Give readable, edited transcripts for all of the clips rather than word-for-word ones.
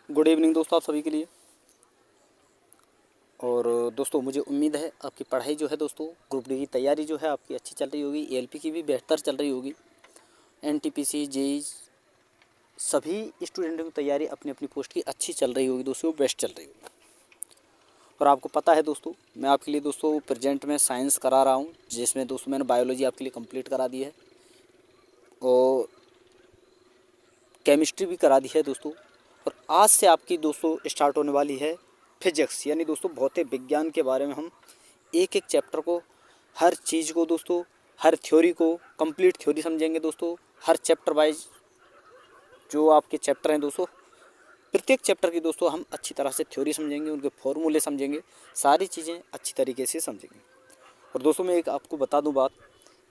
Good evening दोस्तों आप सभी के लिए। और दोस्तों मुझे उम्मीद है आपकी पढ़ाई जो है दोस्तों ग्रुप डी की तैयारी जो है आपकी अच्छी चल रही होगी, एएलपी की भी बेहतर चल रही होगी, एनटीपीसी जेई सभी स्टूडेंटों की तैयारी अपनी अपनी पोस्ट की अच्छी चल रही होगी दोस्तों, बेस्ट चल रही होगी। और आपको पता है दोस्तों मैं आपके लिए दोस्तों प्रेजेंट में साइंस करा रहा हूँ, जिसमें दोस्तों मैंने बायोलॉजी आपके लिए कंप्लीट करा दी है और केमिस्ट्री भी करा दी है दोस्तों। और आज से आपकी दोस्तों स्टार्ट होने वाली है फिजिक्स, यानी दोस्तों भौतिक विज्ञान के बारे में हम एक एक चैप्टर को, हर चीज़ को दोस्तों, हर थ्योरी को कंप्लीट थ्योरी समझेंगे दोस्तों। हर चैप्टर वाइज जो आपके चैप्टर हैं दोस्तों, प्रत्येक चैप्टर की दोस्तों हम अच्छी तरह से थ्योरी समझेंगे, उनके फॉर्मूले समझेंगे, सारी चीज़ें अच्छी तरीके से समझेंगे। और दोस्तों मैं एक आपको बता दूं बात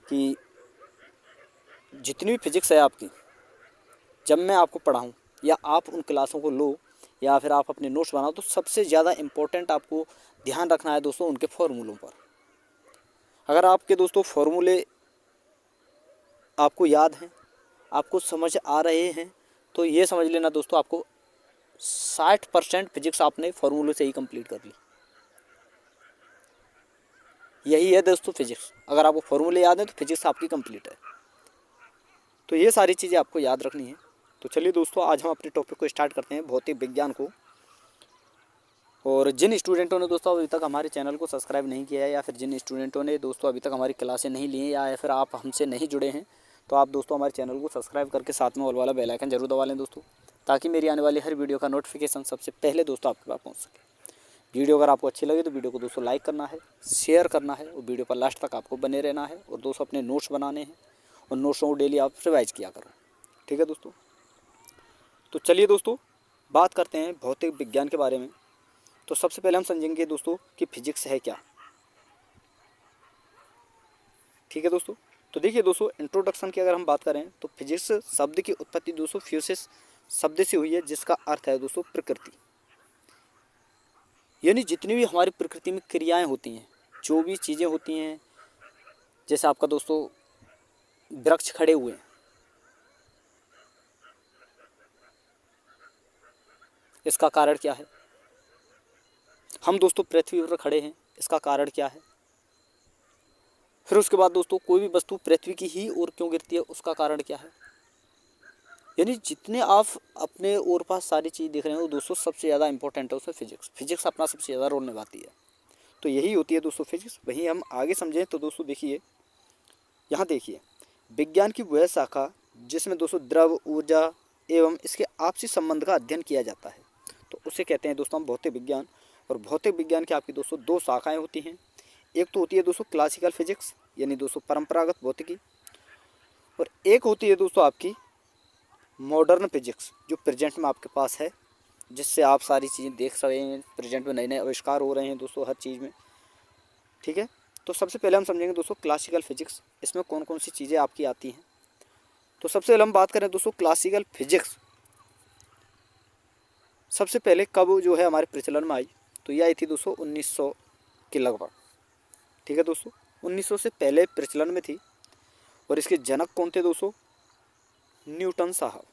कि जितनी भी फिजिक्स है आपकी, जब मैं आपको पढ़ाऊँ या आप उन क्लासों को लो या फिर आप अपने नोट्स बनाओ, तो सबसे ज़्यादा इम्पोर्टेंट आपको ध्यान रखना है दोस्तों उनके फॉर्मूलों पर। अगर आपके दोस्तों फॉर्मूले आपको याद हैं, आपको समझ आ रहे हैं, तो ये समझ लेना दोस्तों आपको 60% फिजिक्स आपने फॉर्मूले से ही कंप्लीट कर ली। यही है दोस्तों फिजिक्स। अगर आपको फॉर्मूले याद हैं तो फिजिक्स आपकी कंप्लीट है। तो ये सारी चीज़ें आपको याद रखनी है। तो चलिए दोस्तों आज हम अपने टॉपिक को स्टार्ट करते हैं, भौतिक विज्ञान को। और जिन स्टूडेंटों ने दोस्तों अभी तक हमारे चैनल को सब्सक्राइब नहीं किया है, या फिर जिन स्टूडेंटों ने दोस्तों अभी तक हमारी क्लासें नहीं ली हैं, या फिर आप हमसे नहीं जुड़े हैं, तो आप दोस्तों हमारे चैनल को सब्सक्राइब करके साथ में ऑल वाला बेल आइकन जरूर दबा लें दोस्तों, ताकि मेरी आने वाली हर वीडियो का नोटिफिकेशन सबसे पहले दोस्तों आपके पास पहुँच सके। वीडियो अगर आपको अच्छी लगे तो वीडियो को दोस्तों लाइक करना है, शेयर करना है, और वीडियो पर लास्ट तक आपको बने रहना है। और दोस्तों अपने नोट्स बनाने हैं और नोट्सों को डेली आप रिवाइज किया करो, ठीक है दोस्तों। तो चलिए दोस्तों बात करते हैं भौतिक विज्ञान के बारे में। तो सबसे पहले हम समझेंगे दोस्तों कि फिजिक्स है क्या, ठीक है दोस्तों। तो देखिए दोस्तों इंट्रोडक्शन की अगर हम बात करें तो फिजिक्स शब्द की उत्पत्ति दोस्तों फ्यूसिस शब्द से हुई है, जिसका अर्थ है दोस्तों प्रकृति। यानी जितनी भी हमारी प्रकृति में क्रियाएं होती हैं, जो भी चीज़ें होती हैं, जैसे आपका दोस्तों वृक्ष खड़े हुए हैं, इसका कारण क्या है। हम दोस्तों पृथ्वी पर खड़े हैं, इसका कारण क्या है। फिर उसके बाद दोस्तों कोई भी वस्तु पृथ्वी की ही ओर क्यों गिरती है, उसका कारण क्या है। यानी जितने आप अपने और पास सारी चीज़ देख रहे हैं वो दोस्तों सबसे ज़्यादा इंपॉर्टेंट है उसमें फिजिक्स। फिजिक्स अपना सबसे ज़्यादा रोल निभाती है। तो यही होती है दोस्तों फिजिक्स। वहीं हम आगे समझें तो दोस्तों देखिए, यहाँ देखिए, विज्ञान की वह शाखा जिसमें दोस्तों द्रव, ऊर्जा एवं इसके आपसी संबंध का अध्ययन किया जाता है, तो उसे कहते हैं दोस्तों हम भौतिक विज्ञान। और भौतिक विज्ञान की आपकी दोस्तों दो शाखाएँ होती हैं। एक तो होती है दोस्तों क्लासिकल फिजिक्स, यानी दोस्तों परंपरागत भौतिकी, और एक होती है दोस्तों आपकी मॉडर्न फिजिक्स, जो प्रेजेंट में आपके पास है, जिससे आप सारी चीज़ें देख रहे हैं। प्रेजेंट में नए नए आविष्कार हो रहे हैं दोस्तों हर चीज़ में, ठीक है। तो सबसे पहले हम समझेंगे दोस्तों क्लासिकल फिजिक्स, इसमें कौन कौन सी चीज़ें आपकी आती हैं। तो सबसे पहले हम बात करें दोस्तों क्लासिकल फिजिक्स, सबसे पहले कब जो है हमारे प्रचलन में आई, तो ये आई थी दोस्तों 1900 के लगभग, ठीक है दोस्तों। 1900 से पहले प्रचलन में थी। और इसके जनक कौन थे दोस्तों, न्यूटन साहब।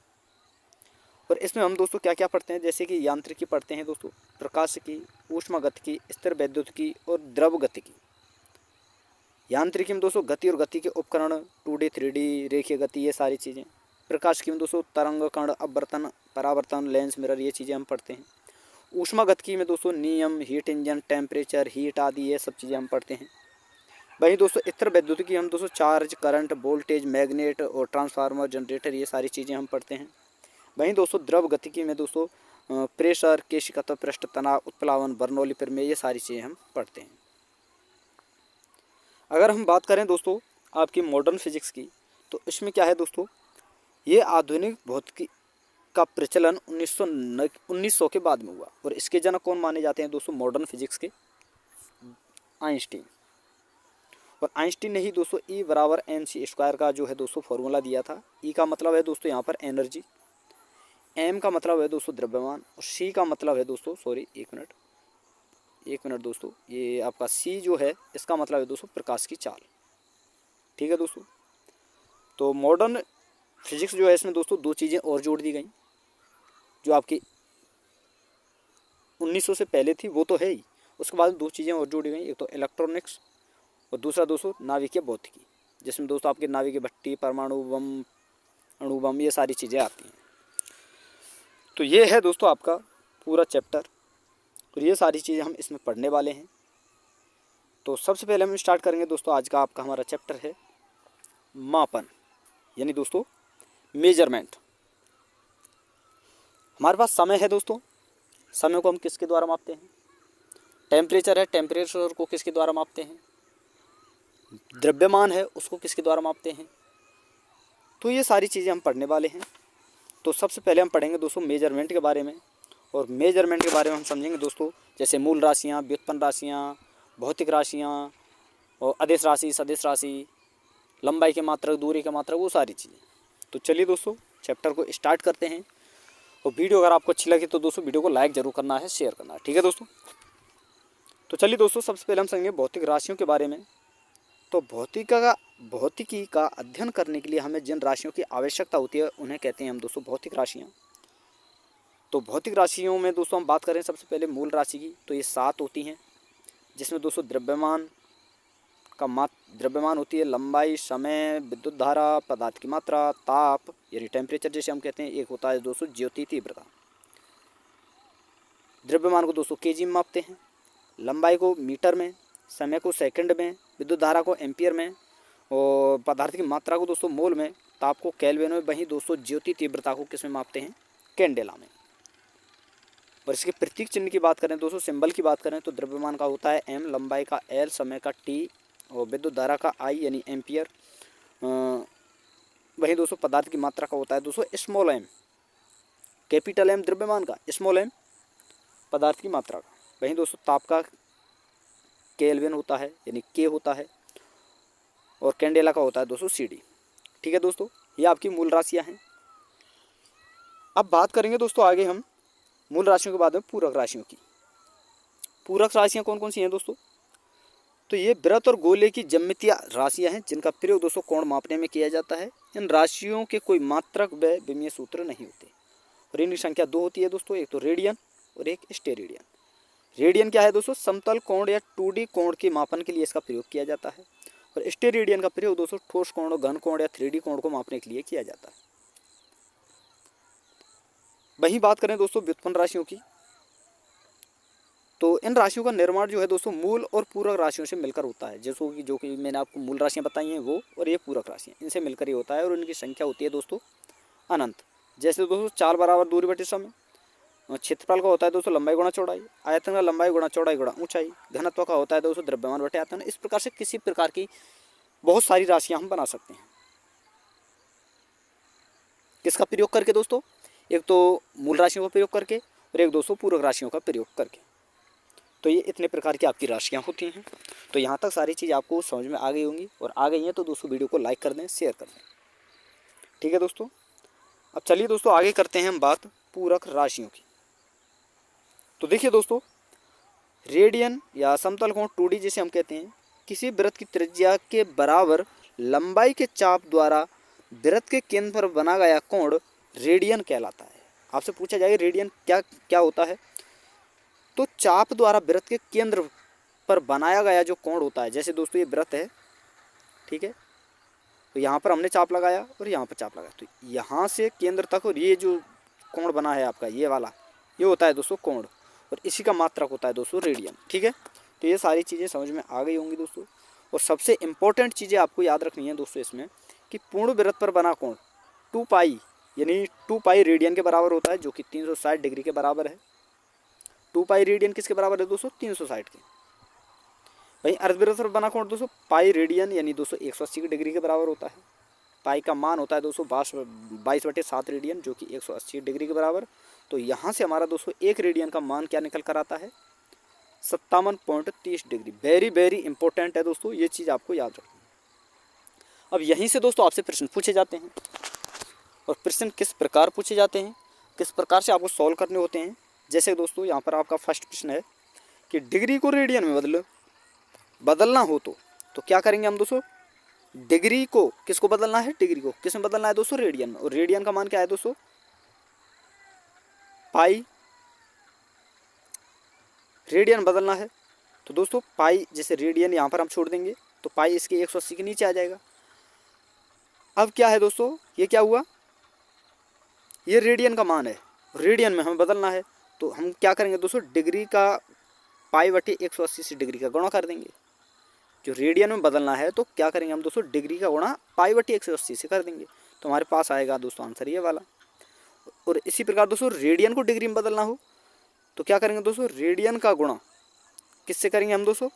और इसमें हम दोस्तों क्या क्या पढ़ते हैं, जैसे कि यांत्रिकी पढ़ते हैं दोस्तों, प्रकाशिकी, ऊष्मागतिकी, स्थिर वैद्युतिकी और द्रव गतिकी। यांत्रिकी में दोस्तों गति और गति के उपकरण, 2D 3D रेखीय गति, ये सारी चीज़ें। प्रकाशिकी में दोस्तों तरंग, कण, अपवर्तन, परावर्तन, लेंस, मिरर, ये चीज़ें हम पढ़ते हैं। ऊष्मागतिकी में दोस्तों नियम, हीट इंजन, टेम्परेचर, हीट आदि, ये सब चीज़ें हम पढ़ते हैं। वहीं दोस्तों स्थिर वैद्युतिकी हम दोस्तों चार्ज, करंट, वोल्टेज, मैग्नेट और ट्रांसफार्मर, जनरेटर, ये सारी चीज़ें हम पढ़ते हैं। वहीं दोस्तों द्रव गतिकी में दोस्तों प्रेशर, केशिका पृष्ठ, तनाव, उत्प्लावन, बर्नौली प्रमेय, ये सारी चीज़ें हम पढ़ते हैं। अगर हम बात करें दोस्तों आपकी मॉडर्न फिजिक्स की, तो इसमें क्या है दोस्तों, ये आधुनिक भौतिकी का प्रचलन 1900 के बाद में हुआ। और इसके जनक कौन माने जाते हैं दोस्तों मॉडर्न फिजिक्स के, आइंस्टीन। और आइंस्टीन ने ही दोस्तों E = mc² का जो है दोस्तों फॉर्मूला दिया था। ई का मतलब है दोस्तों यहाँ पर एनर्जी, एम का मतलब है दोस्तों द्रव्यमान, और सी का मतलब है दोस्तों, सॉरी एक मिनट दोस्तों, ये आपका सी जो है इसका मतलब है दोस्तों प्रकाश की चाल, ठीक है दोस्तों। तो मॉडर्न फिजिक्स जो है इसमें दोस्तों दो चीज़ें और जोड़ दी गई, जो आपकी 1900 से पहले थी वो तो है ही, उसके बाद दो चीज़ें और जोड़ी गई, एक तो इलेक्ट्रॉनिक्स और दूसरा दोस्तों नाभिकीय भौतिकी, जिसमें दोस्तों आपके नाभिकीय भट्टी, परमाणु बम, अणु बम, ये सारी चीज़ें आती हैं। तो ये है दोस्तों आपका पूरा चैप्टर और ये सारी चीज़ें हम इसमें पढ़ने वाले हैं। तो सबसे पहले हम स्टार्ट करेंगे दोस्तों, आज का आपका हमारा चैप्टर है मापन, यानी दोस्तों मेजरमेंट। हमारे पास समय है दोस्तों, समय को हम किसके द्वारा मापते हैं? टेम्परेचर है, टेम्परेचर को किसके द्वारा मापते हैं? द्रव्यमान है, उसको किसके द्वारा मापते हैं? तो ये सारी चीज़ें हम पढ़ने वाले हैं। तो सबसे पहले हम पढ़ेंगे दोस्तों मेजरमेंट के बारे में, और मेजरमेंट के बारे में हम समझेंगे दोस्तों जैसे मूल राशियाँ, व्युत्पन्न राशियाँ, भौतिक राशियाँ और अदिश राशि, सदिश राशि, लंबाई के मात्रक, दूरी के मात्रक, वो सारी चीज़ें। तो चलिए दोस्तों चैप्टर को स्टार्ट करते हैं। और वीडियो अगर आपको अच्छी लगे तो दोस्तों वीडियो को लाइक ज़रूर करना है, शेयर करना है, ठीक है दोस्तों। तो चलिए दोस्तों सबसे पहले हम समझेंगे भौतिक राशियों के बारे में। तो भौतिकी का अध्ययन करने के लिए हमें जिन राशियों की आवश्यकता होती है उन्हें कहते हैं हम दोस्तों भौतिक राशियाँ। तो भौतिक राशियों में दोस्तों हम बात करें सबसे पहले मूल राशि की, तो ये 7 होती हैं, जिसमें दोस्तों द्रव्यमान होती है, लंबाई, समय, विद्युत धारा, पदार्थ की मात्रा, ताप यानी टेम्परेचर जैसे हम कहते हैं, एक होता है दोस्तों ज्योति तीव्रता। द्रव्यमान को दोस्तों केजी में मापते हैं, लंबाई को मीटर में, समय को सेकंड में, विद्युत धारा को एम्पियर में और पदार्थ की मात्रा को दोस्तों मोल में, ताप को केल्विन में। वहीं दोस्तों ज्योति तीव्रता को किस में मापते हैं? कैंडेला में। और इसके प्रतीक चिन्ह की बात करें दोस्तों, सिंबल की बात करें तो द्रव्यमान का होता है M, लंबाई का L, समय का T और विद्युत धारा का I यानी एम्पियर। वहीं दोस्तों पदार्थ की मात्रा का होता है दोस्तों स्मॉल m, कैपिटल M द्रव्यमान का, स्मॉल m पदार्थ की मात्रा का। वहीं दोस्तों ताप का केल्विन होता है यानी K होता है, और कैंडेला का होता है दोस्तों CD। ठीक है दोस्तों, ये आपकी मूल राशियाँ हैं। अब बात करेंगे दोस्तों आगे हम मूल राशियों के बाद में पूरक राशियों की। पूरक राशियाँ कौन कौन सी हैं दोस्तों? तो ये वृत्त और गोले की ज्यामितीय राशियाँ हैं जिनका प्रयोग दोस्तों कोण मापने में किया जाता है। इन राशियों के कोई मात्रक व विमीय सूत्र नहीं होते और इनकी संख्या 2 होती है दोस्तों, एक तो रेडियन और एक स्टेरेडियन। रेडियन क्या है दोस्तों? समतल कोण या 2D कोण के मापन के लिए इसका प्रयोग किया जाता है, और स्टेरेडियन का प्रयोग दोस्तों ठोस कोण, घन कोण या 3D कोण को मापने के लिए किया जाता है। वहीं बात करें दोस्तों व्युत्पन्न राशियों की, तो इन राशियों का निर्माण जो है दोस्तों मूल और पूरक राशियों से मिलकर होता है। जैसे जो कि मैंने आपको मूल राशियां बताई हैं वो, और ये पूरक राशियां, इनसे मिलकर ही होता है और इनकी संख्या होती है दोस्तों अनंत। जैसे दोस्तों 4 बराबर दूरी बटे समय, क्षेत्रफल का होता है दोस्तों लंबाई गुणा चौड़ाई, आयतन का लंबाई गुणा चौड़ाई गुणा ऊंचाई, घनत्व का होता है दोस्तों द्रव्यमान बटे आयतन। इस प्रकार से किसी प्रकार की बहुत सारी राशियाँ हम बना सकते हैं। किसका प्रयोग करके दोस्तों? एक तो मूल राशियों का प्रयोग करके और एक दोस्तों पूरक राशियों का प्रयोग करके। तो ये इतने प्रकार की आपकी राशियाँ होती हैं। तो यहाँ तक सारी चीज़ आपको समझ में आ गई होंगी, और आ गई हैं तो दोस्तों वीडियो को लाइक कर दें, शेयर कर दें, ठीक है दोस्तों। अब चलिए दोस्तों आगे करते हैं हम बात पूरक राशियों की। तो देखिए दोस्तों, रेडियन या समतल कोण 2D जिसे हम कहते हैं, किसी वृत्त की त्रिज्या के बराबर लंबाई के चाप द्वारा वृत्त के केंद्र पर बना गया कोण रेडियन कहलाता है। आपसे पूछा जाएगा रेडियन क्या क्या होता है? तो चाप द्वारा वृत्त के केंद्र पर बनाया गया जो कोण होता है, जैसे दोस्तों ये वृत्त है, ठीक है, तो यहाँ पर हमने चाप लगाया और यहाँ पर चाप लगाया, तो यहाँ से केंद्र तक और ये जो कोण बना है आपका ये वाला, ये होता है दोस्तों कोण, और इसी का मात्रक होता है दोस्तों रेडियन। ठीक है, तो ये सारी चीज़ें समझ में आ गई होंगी दोस्तों। और सबसे इम्पोर्टेंट चीज़ें आपको याद रखनी है दोस्तों इसमें, कि पूर्ण वृत्त पर बना कोण 2 पाई यानी 2 पाई रेडियन के बराबर होता है, जो कि 360 डिग्री के बराबर है। 2 पाई रेडियन किसके बराबर है दोस्तों? 360 के। वहीं अर्धवृत्त पर बना कोण दोस्तों पाई रेडियन यानी दोस्तों 180 डिग्री के बराबर होता है। पाई का मान होता है दोस्तों 22/7 रेडियन, जो कि 180 डिग्री के बराबर। तो यहाँ से हमारा दोस्तों 1 रेडियन का मान क्या निकल कर आता है? 57.30 डिग्री। वेरी वेरी इंपॉर्टेंट है दोस्तों, ये चीज़ आपको याद रखनी है। अब यहीं से दोस्तों आपसे प्रश्न पूछे जाते हैं, और प्रश्न किस प्रकार पूछे जाते हैं, किस प्रकार से आपको सॉल्व करने होते हैं। जैसे दोस्तों यहाँ पर आपका फर्स्ट प्रश्न है कि डिग्री को रेडियन में बदलना हो तो क्या करेंगे हम दोस्तों? डिग्री को किसको बदलना है? डिग्री को किस में बदलना है दोस्तों? रेडियन में। और रेडियन का मान क्या है दोस्तों? पाई रेडियन बदलना है तो दोस्तों पाई, जैसे रेडियन यहाँ पर हम छोड़ देंगे तो पाई इसके 180 के नीचे आ जाएगा। अब क्या है दोस्तों, ये क्या हुआ, ये रेडियन का मान है, रेडियन में हमें बदलना है तो हम क्या करेंगे दोस्तों, डिग्री का पाई बटे 180 से डिग्री का गुणा कर देंगे। जो रेडियन में बदलना है तो क्या करेंगे हम दोस्तों, डिग्री का गुणा पाई बटे 180 से कर देंगे, तो हमारे पास आएगा दोस्तों आंसर ये वाला। और इसी प्रकार दोस्तों रेडियन को डिग्री में बदलना हो तो क्या करेंगे दोस्तों, रेडियन का गुणा किससे करेंगे हम दोस्तों,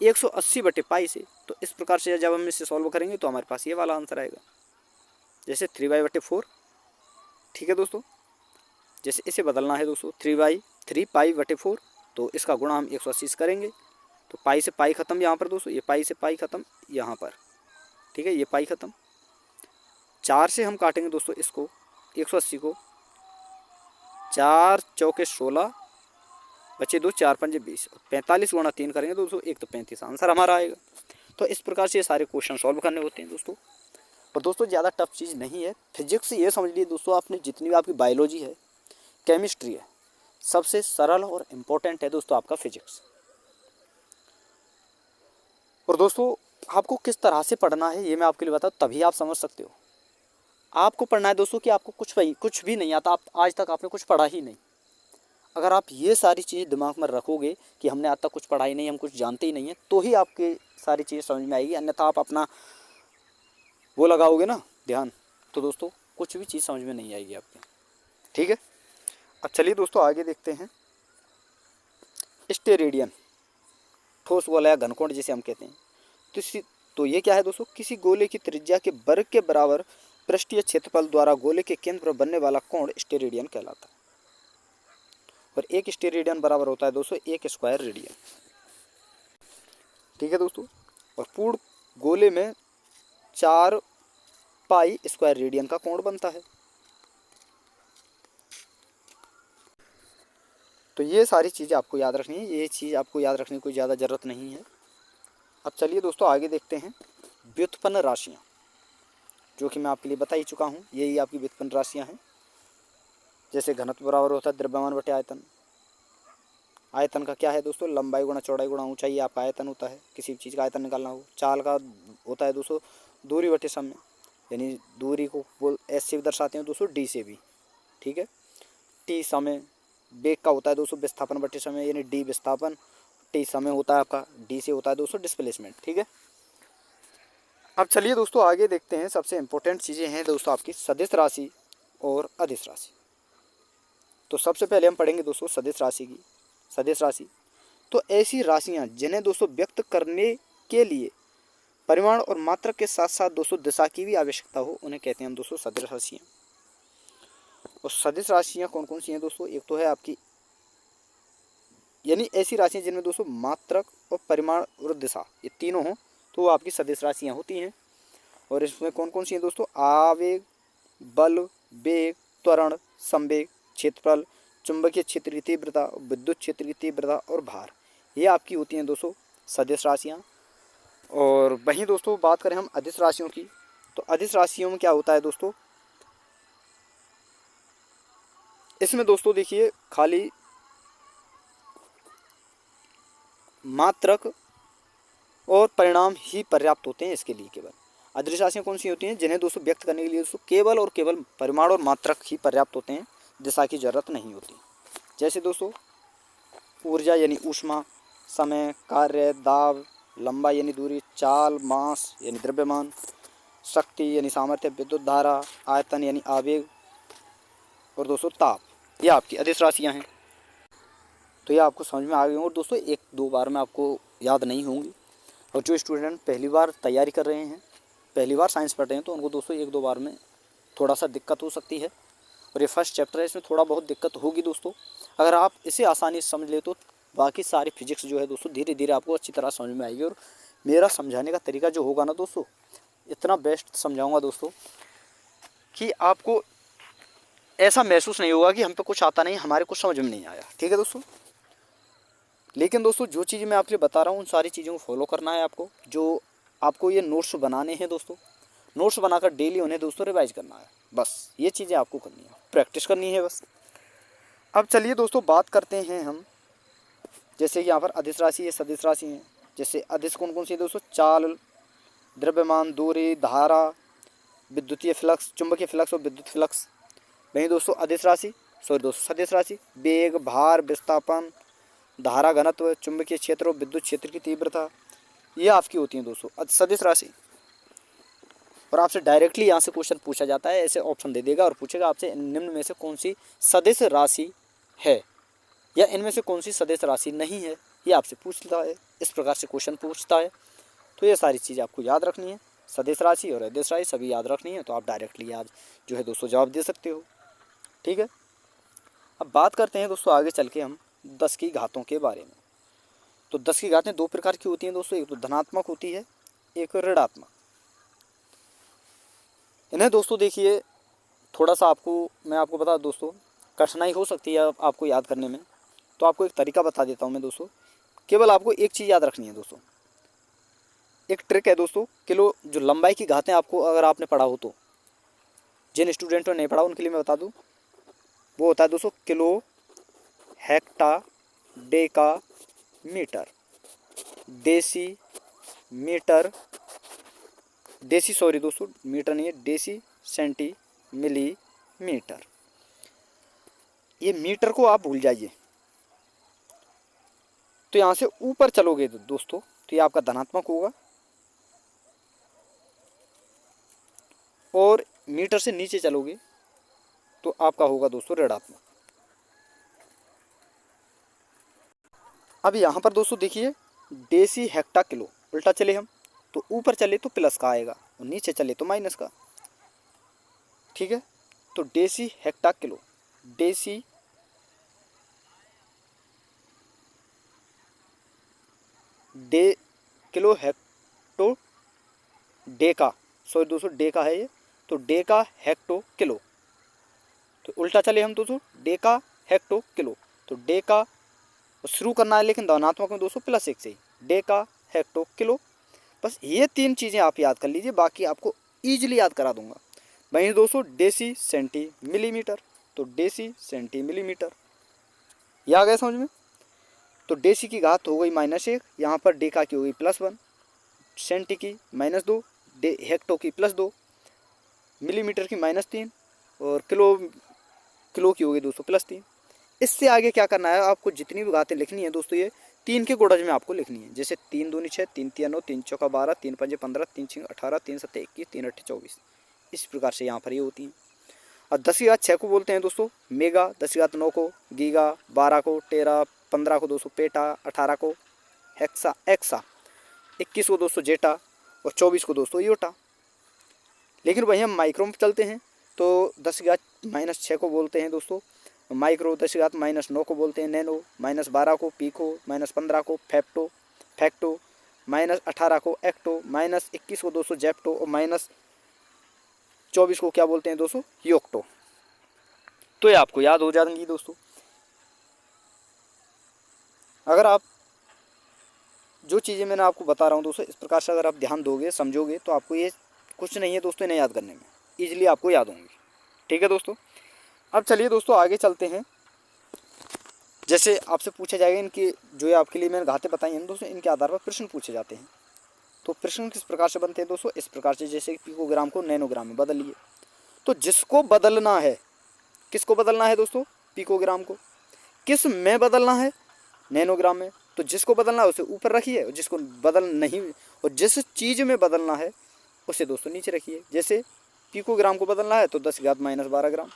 180 बटे पाई से। तो इस प्रकार से जब हम इसे सॉल्व करेंगे तो हमारे पास ये वाला आंसर आएगा, जैसे 3/4। ठीक है दोस्तों, जैसे इसे बदलना है दोस्तों 3/4 तो इसका गुणा हम 180 से करेंगे तो पाई से पाई ख़त्म यहाँ पर दोस्तों, ये पाई से पाई ख़त्म यहाँ पर। ठीक है, ये पाई ख़त्म, 4 से हम काटेंगे दोस्तों इसको 180 को, 4 चौके 16 बचे 2, 4 पंजे 20, 45 गुणा 3 करेंगे दोस्तों 1 तो 35 आंसर हमारा आएगा। तो इस प्रकार से ये सारे क्वेश्चन सॉल्व करने होते हैं दोस्तों। और दोस्तों ज़्यादा टफ चीज़ नहीं है, फिजिक्स ये समझ लीजिए दोस्तों, आपने जितनी भी आपकी बायोलॉजी है, केमिस्ट्री है, सबसे सरल और इम्पोर्टेंट है दोस्तों आपका फिजिक्स। और दोस्तों आपको किस तरह से पढ़ना है ये मैं आपके लिए बताऊँ, तभी आप समझ सकते हो। आपको पढ़ना है दोस्तों कि आपको कुछ भी नहीं आता, आप आज तक आपने कुछ पढ़ा ही नहीं। अगर आप ये सारी चीज़ दिमाग में रखोगे कि हमने आज तक कुछ पढ़ा ही नहीं, हम कुछ जानते ही नहीं हैं, तो ही आपके सारी चीज़ समझ में आएगी। अन्यथा आप अपना वो लगाओगे ना ध्यान, तो दोस्तों कुछ भी चीज़ समझ में नहीं आएगी आपके। ठीक है, अब चलिए दोस्तों आगे देखते हैं। स्टेरेडियन, ठोस गोला या घनकोण जिसे हम कहते हैं। तो ये क्या है दोस्तों, किसी गोले की त्रिज्या के वर्ग के बराबर पृष्ठीय क्षेत्रफल द्वारा गोले के केंद्र पर बनने वाला कोण स्टेरेडियन कहलाता है। और एक स्टेरेडियन बराबर होता है दोस्तों 1 स्क्वायर रेडियन। ठीक है दोस्तों, और पूर्ण गोले में 4 पाई स्क्वायर रेडियन का कोण बनता है। तो ये सारी चीज़ें आपको याद रखनी है, ये चीज़ आपको याद रखने की कोई ज़्यादा ज़रूरत नहीं है। अब चलिए दोस्तों आगे देखते हैं व्युत्पन्न राशियाँ, जो कि मैं आपके लिए बता ही चुका हूँ। यही आपकी व्युत्पन्न राशियाँ हैं। जैसे घनत्व बराबर होता है द्रव्यमान बटे आयतन। आयतन का क्या है दोस्तों, लंबाई गुणा चौड़ाई गुणा ऊंचाई आपका आयतन होता है, किसी भी चीज़ का आयतन निकालना हो। चाल का होता है दोस्तों दूरी बटे समय, यानी दूरी को एस से भी दर्शाते हैं दोस्तों, डी से भी। ठीक है, टी समय। वेग का होता है दोस्तों विस्थापन बटे समय, यानी डी विस्थापन, टी समय होता है आपका, डी से होता है दोस्तों डिस्प्लेसमेंट। ठीक है, अब चलिए दोस्तों आगे देखते हैं। सबसे इम्पोर्टेंट चीज़ें हैं दोस्तों आपकी सदिश राशि और अदिश राशि। तो सबसे पहले हम पढ़ेंगे दोस्तों सदिश राशि की। सदिश राशि तो ऐसी राशियां जिन्हें दोस्तों व्यक्त करने के लिए परिमाण और मात्रक के साथ साथ दोस्तों दिशा की भी आवश्यकता हो, उन्हें कहते हैं हम दोस्तों सदिश राशियाँ। और सदिश राशियाँ कौन कौन सी हैं दोस्तों, एक तो है आपकी, यानी ऐसी राशियाँ जिनमें दोस्तों मात्रक और परिमाण और दिशा ये तीनों हों तो वो आपकी सदिश राशियाँ होती हैं। और इसमें कौन कौन सी हैं दोस्तों, आवेग, बल, वेग, त्वरण, संवेग, क्षेत्रफल, चुंबकीय क्षेत्र की तीव्रता, विद्युत क्षेत्र की तीव्रता और भार, ये आपकी होती हैं दोस्तों सदिश राशियाँ। और वहीं दोस्तों बात करें हम अदिश राशियों की, तो अदिश राशियों में क्या होता है दोस्तों, इसमें दोस्तों देखिए खाली मात्रक और परिणाम ही पर्याप्त होते हैं इसके लिए। केवल अदिश राशियाँ कौन सी होती हैं, जिन्हें दोस्तों व्यक्त करने के लिए दोस्तों केवल और केवल परिमाण और मात्रक ही पर्याप्त होते हैं, दिशा की जरूरत नहीं होती। जैसे दोस्तों ऊर्जा यानी ऊष्मा, समय, कार्य, दाब, लंबाई यानी दूरी, चाल, मास यानी द्रव्यमान, शक्ति यानी सामर्थ्य, विद्युत धारा, आयतन यानी आवेग, और दोस्तों ताप, ये आपकी अदिश राशियाँ हैं। तो ये आपको समझ में आ गई होंगी और दोस्तों 1-2 बार में आपको याद नहीं होंगी। और जो स्टूडेंट पहली बार तैयारी कर रहे हैं, पहली बार साइंस पढ़ रहे हैं, तो उनको दोस्तों 1-2 बार में थोड़ा सा दिक्कत हो सकती है। और ये फर्स्ट चैप्टर है, इसमें थोड़ा बहुत दिक्कत होगी दोस्तों। अगर आप इसे आसानी से समझ ले तो बाकी सारी फिजिक्स जो है दोस्तों धीरे धीरे आपको अच्छी तरह समझ में आएगी। और मेरा समझाने का तरीका जो होगा ना दोस्तों, इतना बेस्ट समझाऊंगा दोस्तों कि आपको ऐसा महसूस नहीं होगा कि हम पे कुछ आता नहीं, हमारे कुछ समझ में नहीं आया। ठीक है दोस्तों, लेकिन दोस्तों जो चीज़ मैं आपके लिए बता रहा हूँ उन सारी चीज़ों को फॉलो करना है आपको। जो आपको ये नोट्स बनाने हैं दोस्तों, नोट्स बनाकर डेली उन्हें दोस्तों रिवाइज करना है, बस ये चीज़ें आपको करनी है, प्रैक्टिस करनी है बस। अब चलिए दोस्तों बात करते हैं हम जैसे कि यहाँ पर अदिश राशि है, सदिश राशि है। जैसे अदिश कौन कौन सी है दोस्तों? चाल, द्रव्यमान, दूरी, धारा, विद्युतीय फ्लक्स, चुंबकीय फ्लक्स और विद्युत फ्लक्स। वहीं दोस्तों अदिश राशि, सॉरी दोस्तों सदिश राशि, वेग, भार, विस्थापन, धारा घनत्व, चुंबकीय क्षेत्र और विद्युत क्षेत्र की तीव्रता, ये आपकी होती है दोस्तों सदिश राशि। और आपसे डायरेक्टली यहाँ से क्वेश्चन पूछा जाता है, ऐसे ऑप्शन दे देगा और पूछेगा आपसे निम्न में से कौन सी सदिश राशि है, या इनमें से कौन सी सदिश राशि नहीं है, ये आपसे पूछता है। इस प्रकार से क्वेश्चन पूछता है। तो ये सारी चीज़ें आपको याद रखनी है, सदिश राशि और अदिश राशि सभी याद रखनी है। तो आप डायरेक्टली आज जो है दोस्तों जवाब दे सकते हो। ठीक है, अब बात करते हैं दोस्तों आगे चल के हम 10 की घातों के बारे में। तो 10 की घातें दो प्रकार की होती हैं दोस्तों, एक तो धनात्मक होती है, एक ऋणात्मक। इन्हें दोस्तों देखिए थोड़ा सा मैं आपको बता दोस्तों, कठिनाई हो सकती है आपको याद करने में। तो आपको एक तरीका बता देता हूँ मैं दोस्तों, केवल आपको एक चीज़ याद रखनी है दोस्तों। एक ट्रिक है दोस्तों, किलो जो लंबाई की घातें आपको अगर आपने पढ़ा हो, तो जिन स्टूडेंटों ने नहीं पढ़ा उनके लिए मैं बता दूँ, वो होता है दोस्तों किलो, हेक्टा, डेका, मीटर, देसी मीटर, देसी सॉरी दोस्तों मीटर नहीं है, देसी, सेंटी, मिली मीटर। ये मीटर को आप भूल जाइए। तो यहाँ से ऊपर चलोगे दोस्तों तो ये आपका धनात्मक होगा, और मीटर से नीचे चलोगे तो आपका होगा दोस्तों ऋणात्मक। अब यहाँ पर दोस्तों देखिए देसी, हेक्टा, किलो, उल्टा चले हम तो ऊपर चले तो प्लस का आएगा और नीचे चले तो माइनस का। ठीक है, तो देसी, हेक्टा, किलो, देसी day kilo, hecto, Deka, sorry दोस्तों डेका है ये, तो डेका, हेक्टो, किलो। तो उल्टा चले हम दोस्तों डेका, हेक्टो, किलो, तो डेका शुरू करना है लेकिन धनात्मक में दोस्तों +1 से ही, डेका, हेक्टो, किलो। बस ये 3 चीज़ें आप याद कर लीजिए, बाकी आपको ईजिली याद करा दूंगा। वहीं दोस्तों देसी, सेंटी, मिलीमीटर, तो देसी, सेंटी, मिलीमीटर, ये आ गया समझ में। तो देसी की घात हो गई -1, यहाँ पर डेका की हो गई +1, सेंटी की -2, हेक्टो की +2, मिलीमीटर की -3 और किलो की हो गई दोस्तों +3। इससे आगे क्या करना है, आपको जितनी भी घातें लिखनी है दोस्तों ये 3 के गुणज में आपको लिखनी है। जैसे 3 दूनी 6, 3 तिया 9, 3 चौका 12, 3 पंजे 15, 3 छीं 18, 3 सत्ते 21, 3 अट्ठे 24, इस प्रकार से यहाँ पर ये होती हैं। और 10 की घात 6 को बोलते हैं दोस्तों मेगा, 10 की घात 9 को गीगा, 12 को टेरा, 15 को दोस्तों पेटा, 18 को हेक्सा एक्सा, 21 को दोस्तों जेटा और 24 को दोस्तों योटा। लेकिन वहीं हम माइक्रो में चलते हैं तो 10 की घात -6 को बोलते हैं दोस्तों माइक्रो, 10 की घात -9 को बोलते हैं नैनो, -12 को पीको, -15 को फैक्टो, -18 को एक्टो, -21 को दोस्तों जेप्टो और -24 को क्या बोलते हैं दोस्तों योक्टो। तो ये आपको याद हो जाएंगी दोस्तों। अगर आप जो चीज़ें मैंने आपको बता रहा हूँ दोस्तों इस प्रकार से अगर आप ध्यान दोगे, समझोगे, तो आपको ये कुछ नहीं है दोस्तों इन्हें याद करने में, ईजिली आपको याद होंगी। ठीक है दोस्तों, अब चलिए दोस्तों आगे चलते हैं। जैसे आपसे पूछा जाएगा इनकी जो है आपके लिए मैंने घातें बताई हैं दोस्तों, इनके आधार पर प्रश्न पूछे जाते हैं। तो प्रश्न किस प्रकार से बनते हैं दोस्तों, इस प्रकार से, जैसे पिकोग्राम को नैनोग्राम में बदलिए। तो जिसको बदलना है, किसको बदलना है दोस्तों, पिकोग्राम को। किस में बदलना है, नैनोग्राम में। तो जिसको बदलना है उसे ऊपर रखिए और जिसको बदल नहीं, और जिस चीज़ में बदलना है उसे दोस्तों नीचे रखिए। जैसे पिकोग्राम को बदलना है तो 10 की घात -12 ग्राम,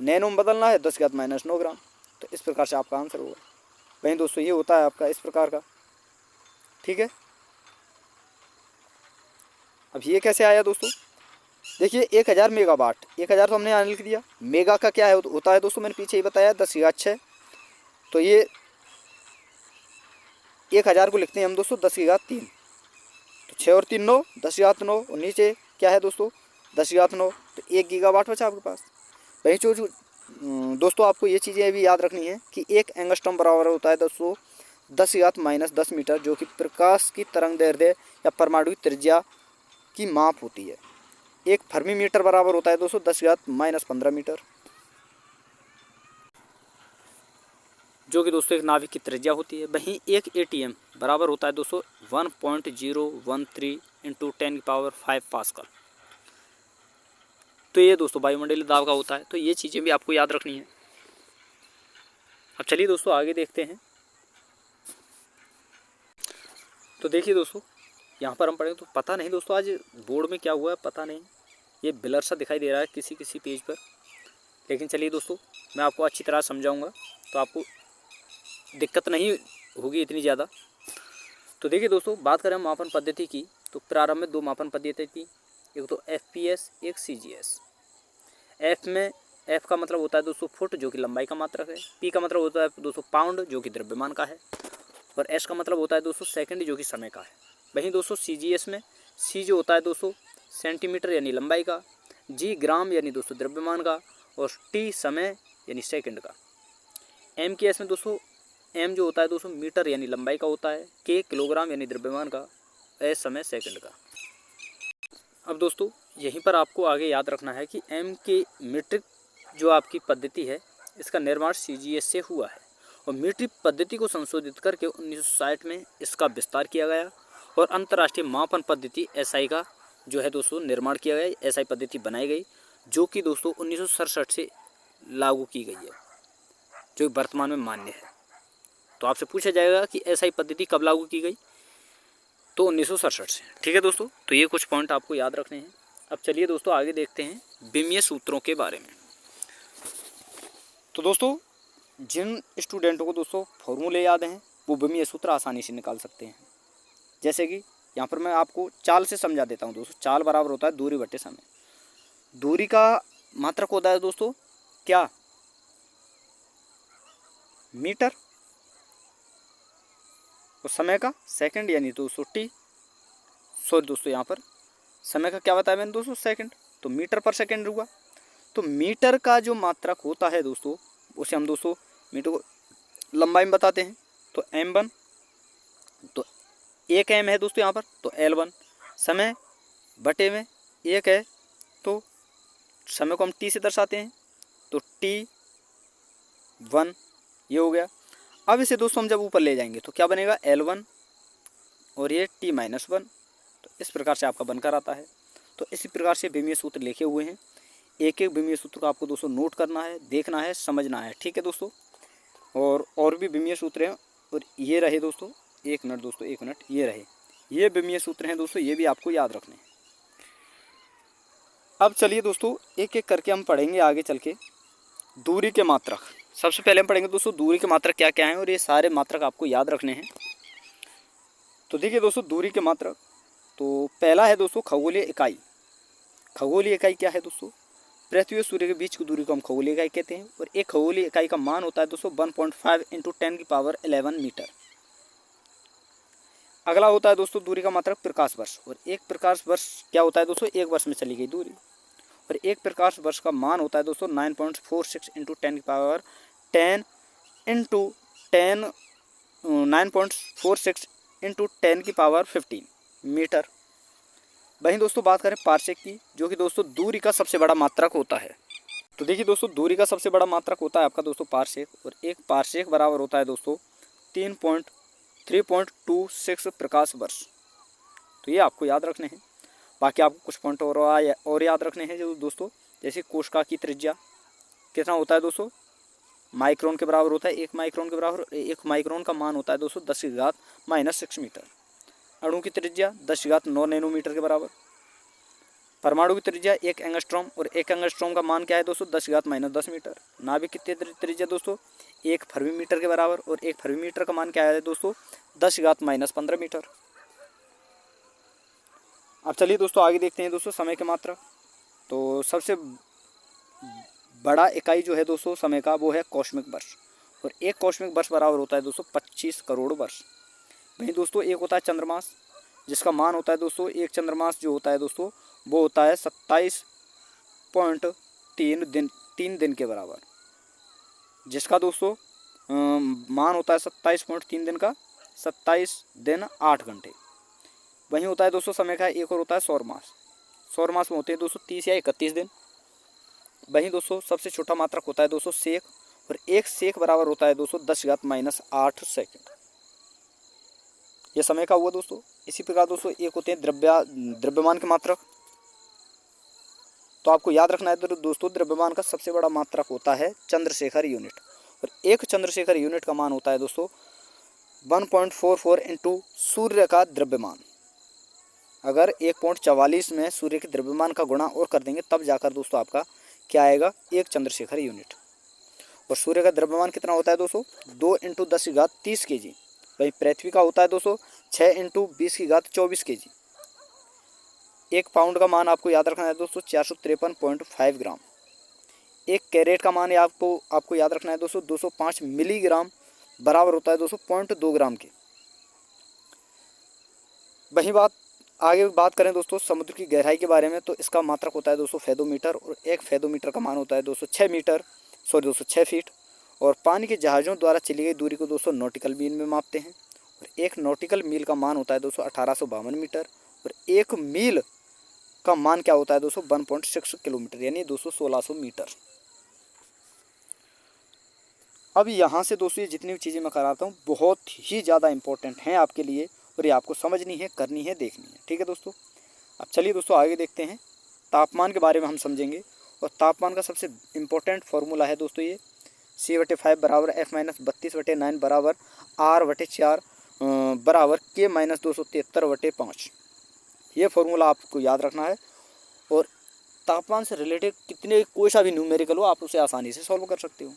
नैनो में बदलना है 10 की घात -9 ग्राम। तो इस प्रकार से आपका आंसर होगा। वहीं दोस्तों ये होता है आपका इस प्रकार का। ठीक है, अब ये कैसे आया दोस्तों, देखिए 1000 मेगावाट, 1000 तो हमने यहाँ लिख दिया, मेगा का क्या है होता है दोस्तों, मैंने पीछे ही बताया 10 की घात 6। तो ये 1000 को लिखते हैं हम दोस्तों 10 की घात 3, तो 6 और 3 9, 10 की घात 9 और नीचे क्या है दोस्तों 10 की घात 9, तो 1 गीगावाट बचा आपके पास। वही जो दोस्तों आपको ये चीज़ें भी याद रखनी है कि 1 एंगस्ट्रॉम बराबर होता है दोस्तों 10 की घात -10 मीटर, जो कि प्रकाश की तरंग दैर्ध्य या परमाणु त्रिज्या की माप होती है। 1 फर्मी मीटर बराबर होता है दोस्तों 10 की घात -15 मीटर। जो कि दोस्तों एक नाभिक की त्रिज्या होती है। वहीं एक एटीएम बराबर होता है दोस्तों 1.013 इंटू 10⁵ पास्कल। तो ये दोस्तों वायुमंडलीय दाब का होता है। तो ये चीज़ें भी आपको याद रखनी है। अब चलिए दोस्तों आगे देखते हैं। तो देखिए दोस्तों, यहाँ पर हम पढ़ें तो पता नहीं दोस्तों आज बोर्ड में क्या हुआ है पता नहीं, ये ब्लर सा दिखाई दे रहा है किसी किसी पेज पर। लेकिन चलिए दोस्तों, मैं आपको अच्छी तरह समझाऊंगा तो आपको दिक्कत नहीं होगी इतनी ज़्यादा। तो देखिए दोस्तों, बात करें मापन पद्धति की तो प्रारंभ में 2 मापन पद्धति थी, एक तो FPS, एक CGS। एफ का मतलब होता है दोस्तों फुट, जो कि लंबाई का मात्रक है। पी का मतलब होता है दोस्तों पाउंड, जो कि द्रव्यमान का है। और एस का मतलब होता है दोस्तों सेकंड, जो कि समय का है। वहीं दोस्तों CGS में सी जो होता है दोस्तों सेंटीमीटर यानी लंबाई का, जी ग्राम यानी दोस्तों द्रव्यमान का, और टी समय यानी सेकंड का। एम के एस में दोस्तों एम जो होता है दोस्तों मीटर यानी लंबाई का होता है, के किलोग्राम यानी द्रव्यमान का, एस समय सेकंड का। अब दोस्तों यहीं पर आपको आगे याद रखना है कि एम के मीट्रिक जो आपकी पद्धति है इसका निर्माण CGS से हुआ है और मीट्रिक पद्धति को संशोधित करके 1960 में इसका विस्तार किया गया और अंतर्राष्ट्रीय मापन पद्धति SI का जो है दोस्तों निर्माण किया गया। SI पद्धति बनाई गई जो कि दोस्तों 1967 से लागू की गई है, जो वर्तमान में मान्य है। तो आपसे पूछा जाएगा कि SI पद्धति कब लागू की गई, तो 1967 से। ठीक है दोस्तों, तो ये कुछ पॉइंट आपको याद रखने हैं। अब चलिए दोस्तों आगे देखते हैं विमीय सूत्रों के बारे में। तो दोस्तों जिन स्टूडेंटों को दोस्तों फॉर्मूले याद हैं वो विमीय सूत्र आसानी से निकाल सकते हैं। जैसे कि यहाँ पर मैं आपको चाल से समझा देता हूँ दोस्तों। चाल बराबर होता है दूरी बटे समय। दूरी का मात्रक होता है दोस्तों क्या, मीटर, और समय का सेकंड यानी दोस्तों टी। सॉरी दोस्तों, यहाँ पर समय का क्या बताया मैंने दोस्तों सेकंड, तो मीटर पर सेकंड हुआ। तो मीटर का जो मात्रक होता है दोस्तों उसे हम दोस्तों मीटर को लंबाई में बताते हैं। तो m1, तो 1 m है दोस्तों यहाँ पर, तो L1। समय बटे में 1 है तो समय को हम t से दर्शाते हैं, तो T1 ये हो गया। अब इसे दोस्तों हम जब ऊपर ले जाएंगे तो क्या बनेगा, L1 और ये T-1। तो इस प्रकार से आपका बनकर आता है। तो इसी प्रकार से विमीय सूत्र लिखे हुए हैं। एक एक विमीय सूत्र को आपको दोस्तों नोट करना है, देखना है, समझना है। ठीक है दोस्तों, और भी विमीय सूत्र हैं। और ये रहे दोस्तों, एक मिनट, ये रहे, ये विमीय सूत्र हैं दोस्तों, ये भी आपको याद रखने हैं। अब चलिए दोस्तों एक एक करके हम पढ़ेंगे आगे चल के दूरी के मात्रक। सबसे पहले हम पढ़ेंगे दोस्तों दूरी के मात्रक क्या क्या हैं, और ये सारे मात्रक आपको याद रखने हैं। तो देखिए दोस्तों दूरी के मात्रक, तो पहला है दोस्तों खगोलीय इकाई। खगोलीय इकाई क्या है दोस्तों, पृथ्वी और सूर्य के बीच की दूरी को हम खगोलीय इकाई कहते हैं। और एक खगोलीय इकाई का मान होता है दोस्तों 1.5 इंटू 10⁻11 मीटर। अगला होता है दोस्तों दूरी का मात्रक प्रकाश वर्ष। और एक प्रकाश वर्ष क्या होता है दोस्तों, एक वर्ष में चली गई दूरी। और एक प्रकाश वर्ष का मान होता है दोस्तों 9.46 इंटू 10⁻10 इंटू 9.46 इंटू 10⁻15 मीटर। वहीं दोस्तों बात करें पार्सेक की, जो कि दोस्तों दूरी का सबसे बड़ा मात्रक होता है। तो देखिए दोस्तों दूरी का सबसे बड़ा मात्रक होता है आपका दोस्तों पार्सेक। और एक पार्सेक बराबर होता है दोस्तों 3.26 प्रकाश वर्ष। तो ये आपको याद रखने हैं। बाकी आपको कुछ पॉइंट और याद रखने हैं जो दोस्तों, जैसे कोशिका की त्रिज्या कितना होता है दोस्तों, माइक्रोन के बराबर होता है। 1 माइक्रोन के बराबर, 1 माइक्रोन का मान होता है दोस्तों 10⁻⁻6 मीटर। अणु की त्रिज्या 10⁹9 नैनोमीटर के बराबर। परमाणु की त्रिज्या 1 एंगस्ट्रॉम, और 1 एंगस्ट्रॉम का मान क्या है दोस्तों 10⁻⁻10 मीटर। नाभिक की त्रिज्या दोस्तों 1 फर्मी मीटर के बराबर, और 1 फर्मी मीटर का मान क्या है दोस्तों 10⁻⁻15 मीटर। अब चलिए दोस्तों आगे देखते हैं दोस्तों समय के मात्रक। तो सबसे बड़ा इकाई जो है दोस्तों समय का वो है कॉस्मिक वर्ष। और एक कॉस्मिक वर्ष बराबर होता है दोस्तों 25 करोड़ वर्ष। वहीं दोस्तों एक होता है चंद्रमास, जिसका मान होता है दोस्तों, एक चंद्रमास जो होता है दोस्तों वो होता है 27.3 दिन के बराबर, जिसका दोस्तों मान होता है 27.3 दिन का 27 दिन 8 घंटे। वहीं होता है दोस्तों समय का एक और होता है सौर मास। सौर मास में होते हैं दोस्तों 30 या 31 दिन। वहीं दोस्तों सबसे छोटा मात्रक होता है दोस्तों सेक। और 1 सेक बराबर होता है दोस्तों 10⁻⁻8 सेकंड। ये समय का हुआ दोस्तों। इसी प्रकार दोस्तों एक होते हैं द्रव्यमान के मात्रक। तो आपको याद रखना है दोस्तों, द्रव्यमान का सबसे बड़ा मात्रक होता है चंद्रशेखर यूनिट, और एक चंद्रशेखर यूनिट का मान होता है दोस्तों 1.44 इंटू सूर्य का द्रव्यमान। अगर 1.44 में सूर्य के द्रव्यमान का गुणा और कर देंगे तब जाकर दोस्तों आपका क्या आएगा, एक चंद्रशेखर यूनिट। और सूर्य का द्रव्यमान कितना होता है दोस्तों, 2 इंटू 10⁻30 kg। वहीं पृथ्वी का होता है दोस्तों 6 इंटू 20⁻24 kg। 1 पाउंड का मान आपको याद रखना है दोस्तों 453.5 ग्राम। 1 कैरेट का मान आपको याद रखना है दोस्तों 205 मिलीग्राम बराबर होता है दोस्तों 0.2 ग्राम के। वही आगे बात करें दोस्तों समुद्र की गहराई के बारे में, तो इसका मात्रक होता है दोस्तों फेदोमीटर, और 1 फेदोमीटर का मान होता है दोस्तों 6 फीट। और पानी के जहाज़ों द्वारा चली गई दूरी को दोस्तों नॉटिकल मील में मापते हैं, और 1 नॉटिकल मील का मान होता है दोस्तों 1852 मीटर, और 1 मील का मान क्या होता है दोस्तों 1.6 किलोमीटर, यानी 1600 मीटर। अब यहाँ से दोस्तों ये जितनी भी चीज़ें मैं कराता हूँ बहुत ही ज़्यादा इंपॉर्टेंट हैं आपके लिए, और ये आपको समझनी है, करनी है, देखनी है। ठीक है दोस्तों। अब चलिए दोस्तों आगे देखते हैं। तापमान के बारे में हम समझेंगे, और तापमान का सबसे इम्पोर्टेंट फार्मूला है दोस्तों ये C/5 बराबर F-32/9 बराबर R/4 बराबर K-273/5। ये फार्मूला आपको याद रखना है, और तापमान से रिलेटेड कितने कोई सा भी न्यूमेरिकल हो आप उसे आसानी से सॉल्व कर सकते हो।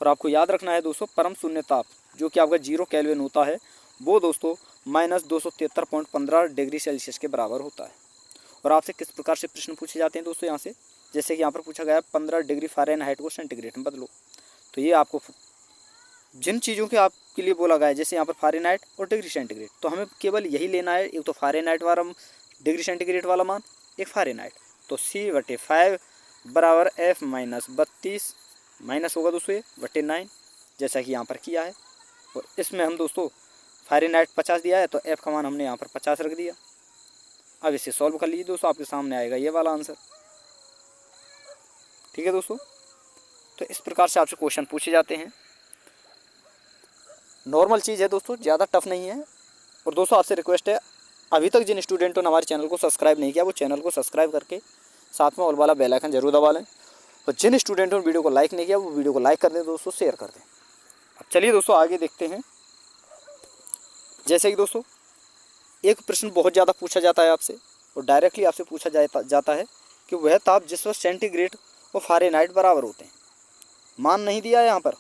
और आपको याद रखना है दोस्तों परम शून्य ताप जो कि आपका 0 केल्विन होता है वो दोस्तों -273.15 डिग्री सेल्सियस के बराबर होता है। और आपसे किस प्रकार से प्रश्न पूछे जाते हैं दोस्तों यहाँ से, जैसे कि यहाँ पर पूछा गया है 15 डिग्री फ़ारेनहाइट को सेंटीग्रेड में बदलो। तो ये आपको जिन चीज़ों के आपके लिए बोला गया है, जैसे यहाँ पर फ़ारेनहाइट और डिग्री सेंटीग्रेड, तो हमें केवल यही लेना है, एक तो फ़ारेनहाइट वाला डिग्री सेंटीग्रेड वाला मान, एक फ़ारेनहाइट। तो C/5 बराबर F-32 माइनस होगा दोस्तों ये बटे 9, जैसा कि यहाँ पर किया है। और इसमें हम दोस्तों फ़ारेनहाइट 50 दिया है तो F का मान हमने यहाँ पर 50 रख दिया। अब इसे सॉल्व कर लीजिए दोस्तों, आपके सामने आएगा ये वाला आंसर। ठीक है दोस्तों। तो इस प्रकार से आपसे क्वेश्चन पूछे जाते हैं। नॉर्मल चीज़ है दोस्तों, ज़्यादा टफ नहीं है। और दोस्तों आपसे रिक्वेस्ट है, अभी तक जिन स्टूडेंटों ने हमारे चैनल को सब्सक्राइब नहीं किया वो चैनल को सब्सक्राइब करके साथ में ऑल वाला बेल आइकन जरूर दबा लें। और जिन स्टूडेंटों ने वीडियो को लाइक नहीं किया वो वीडियो को लाइक कर दें दोस्तों, शेयर कर दें। अब चलिए दोस्तों आगे देखते हैं। जैसे कि दोस्तों एक प्रश्न बहुत ज़्यादा पूछा जाता है आपसे, और डायरेक्टली आपसे पूछा जाता है कि वह ताप जिस पर सेंटीग्रेड और फ़ारेनहाइट बराबर होते हैं। मान नहीं दिया है यहाँ पर,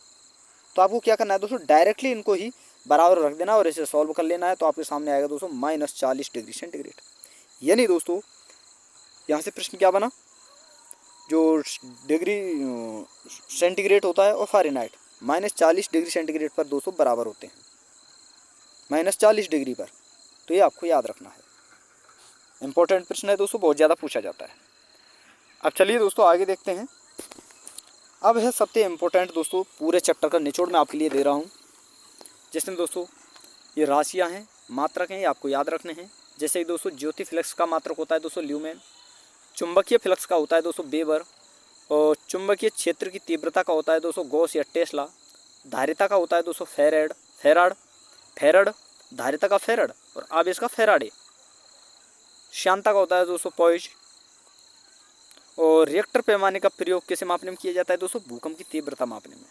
तो आपको क्या करना है दोस्तों, डायरेक्टली इनको ही बराबर रख देना और इसे सॉल्व कर लेना है। तो आपके सामने आएगा दोस्तों -40 डिग्री सेंटीग्रेड। यानी दोस्तों यहाँ से प्रश्न क्या बना, जो डिग्री सेंटीग्रेड होता है और फ़ारेनहाइट -40 डिग्री सेंटीग्रेड पर दोस्तों बराबर होते हैं, -40 डिग्री पर। तो ये आपको याद रखना है, इंपॉर्टेंट प्रश्न है दोस्तों, बहुत ज़्यादा पूछा जाता है। अब चलिए दोस्तों आगे देखते हैं। अब है सबसे इम्पोर्टेंट दोस्तों, पूरे चैप्टर का निचोड़ मैं आपके लिए दे रहा हूँ, जिसमें दोस्तों ये राशियाँ हैं, मात्रक हैं, ये आपको याद रखने हैं। जैसे कि दोस्तों ज्योति फ्लक्स का मात्रक होता है दोस्तों ल्यूमेन, चुंबकीय फ्लक्स का होता है दोस्तों वेबर, और चुंबकीय क्षेत्र की तीव्रता का होता है दोस्तों गॉस या टेस्ला, धारिता का होता है दोस्तों फेराड, धारिता का फेराड और आवेश का फेराडे, श्यानता का होता है दोस्तों पॉइज। और रिएक्टर पैमाने का प्रयोग किसे मापने में किया जाता है दोस्तों, भूकंप की तीव्रता मापने में।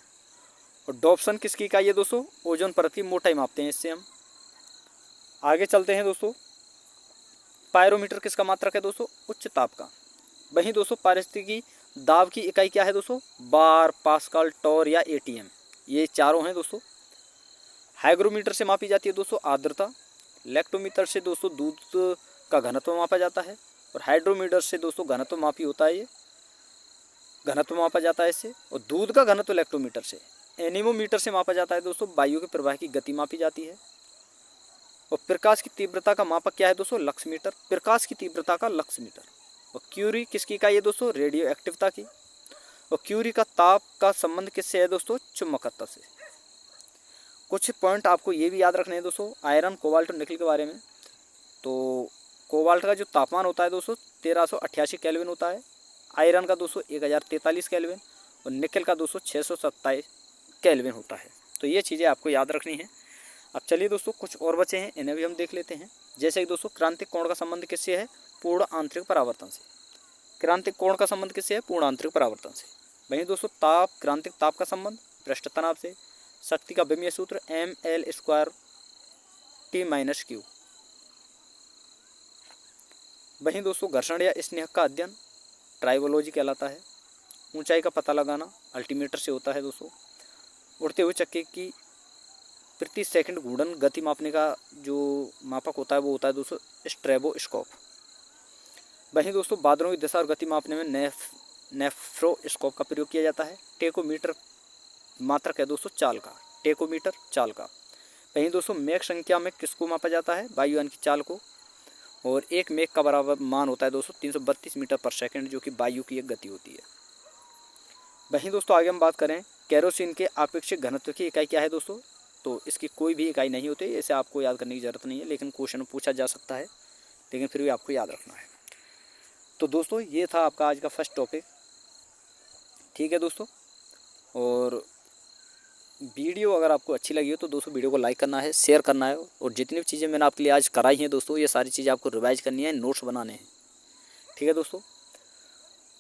और डॉप्सन किसकी इकाई है दोस्तों, ओजोन परत की मोटाई मापते हैं इससे हम। आगे चलते हैं दोस्तों। पायरोमीटर किसका मात्रक है दोस्तों, उच्च ताप का। वहीं दोस्तों पारिस्थितिकी दाब की इकाई क्या है दोस्तों, बार, पास्कल, टॉर या एटीएम, ये चारों हैं दोस्तों। हाइग्रोमीटर से मापी जाती है दोस्तों आर्द्रता, लैक्टोमीटर से दोस्तों दूध का घनत्व मापा जाता है, और हाइड्रोमीटर से दोस्तों घनत्व मापी होता है, ये घनत्व मापा जाता है इससे। और दूध का घनत्व लैक्टोमीटर से। एनीमोमीटर से मापा जाता है दोस्तों वायु के प्रवाह की गति मापी जाती है। और प्रकाश की तीव्रता का मापक क्या है दोस्तों, लक्स मीटर, प्रकाश की तीव्रता का लक्स मीटर। और क्यूरी किसकी इकाई है दोस्तों, रेडियो एक्टिवता की। और क्यूरी का ताप का संबंध किससे है दोस्तों, चुंबकत्व से। कुछ पॉइंट आपको ये भी याद रखने हैं दोस्तों आयरन, कोबाल्ट और निकल के बारे में। तो कोबाल्ट का जो तापमान होता है दोस्तों 1388 केल्विन होता है, आयरन का दोस्तों 1043 केल्विन, और निकल का दोस्तों 627 केल्विन होता है। तो ये चीज़ें आपको याद रखनी है। अब चलिए दोस्तों कुछ और बचे हैं, इन्हें भी हम देख लेते हैं। जैसे कि दोस्तों क्रांतिक कोण का संबंध किससे है? पूर्ण आंतरिक परावर्तन से। क्रांतिक कोण का संबंध किससे है? पूर्ण आंतरिक परावर्तन से। वहीं दोस्तों ताप, क्रांतिक ताप का संबंध पृष्ठ तनाव से। शक्ति का विमीय सूत्र ml² T-Q। वहीं दोस्तों घर्षण या स्नेहक का अध्ययन ट्राइवोलॉजी कहलाता है। ऊंचाई का पता लगाना अल्टीमीटर से होता है दोस्तों। उड़ते हुए चक्के की प्रति सेकंड घूर्णन गति मापने का जो मापक होता है वो होता है दोस्तों स्ट्रेबोस्कोप। वहीं दोस्तों बादलों की दिशा और गति मापने में नेफ्रोस्कोप का प्रयोग किया जाता है। टेकोमीटर मात्रक है दोस्तों चाल का, टेकोमीटर चाल का। वहीं दोस्तों मेघ संख्या में किसको मापा जाता है? वायुयान की चाल को। और एक मेघ का बराबर मान होता है दोस्तों 332 मीटर पर सेकंड, जो कि वायु की एक गति होती है। वहीं दोस्तों आगे हम बात करें केरोसिन के आपेक्षिक घनत्व की इकाई क्या है दोस्तों? तो इसकी कोई भी इकाई नहीं होती, इसे आपको याद करने की ज़रूरत नहीं है, लेकिन क्वेश्चन पूछा जा सकता है, लेकिन फिर भी आपको याद रखना है। तो दोस्तों ये था आपका आज का फर्स्ट टॉपिक। ठीक है दोस्तों, और वीडियो अगर आपको अच्छी लगी हो तो दोस्तों वीडियो को लाइक करना है, शेयर करना है, और जितनी भी चीज़ें मैंने आपके लिए आज कराई हैं दोस्तों, ये सारी चीज़ें आपको रिवाइज करनी है, नोट्स बनाने हैं। ठीक है दोस्तों,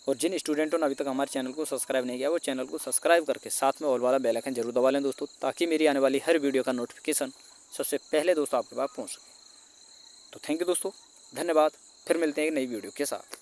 और जिन स्टूडेंटों ने अभी तक हमारे चैनल को सब्सक्राइब नहीं किया वो चैनल को सब्सक्राइब करके साथ में ऑल वाला बेल आइकन जरूर दबा लें दोस्तों, ताकि मेरी आने वाली हर वीडियो का नोटिफिकेशन सबसे पहले दोस्तों आपके पास पहुँच सके। तो थैंक यू दोस्तों, धन्यवाद। फिर मिलते हैं एक नई वीडियो के साथ।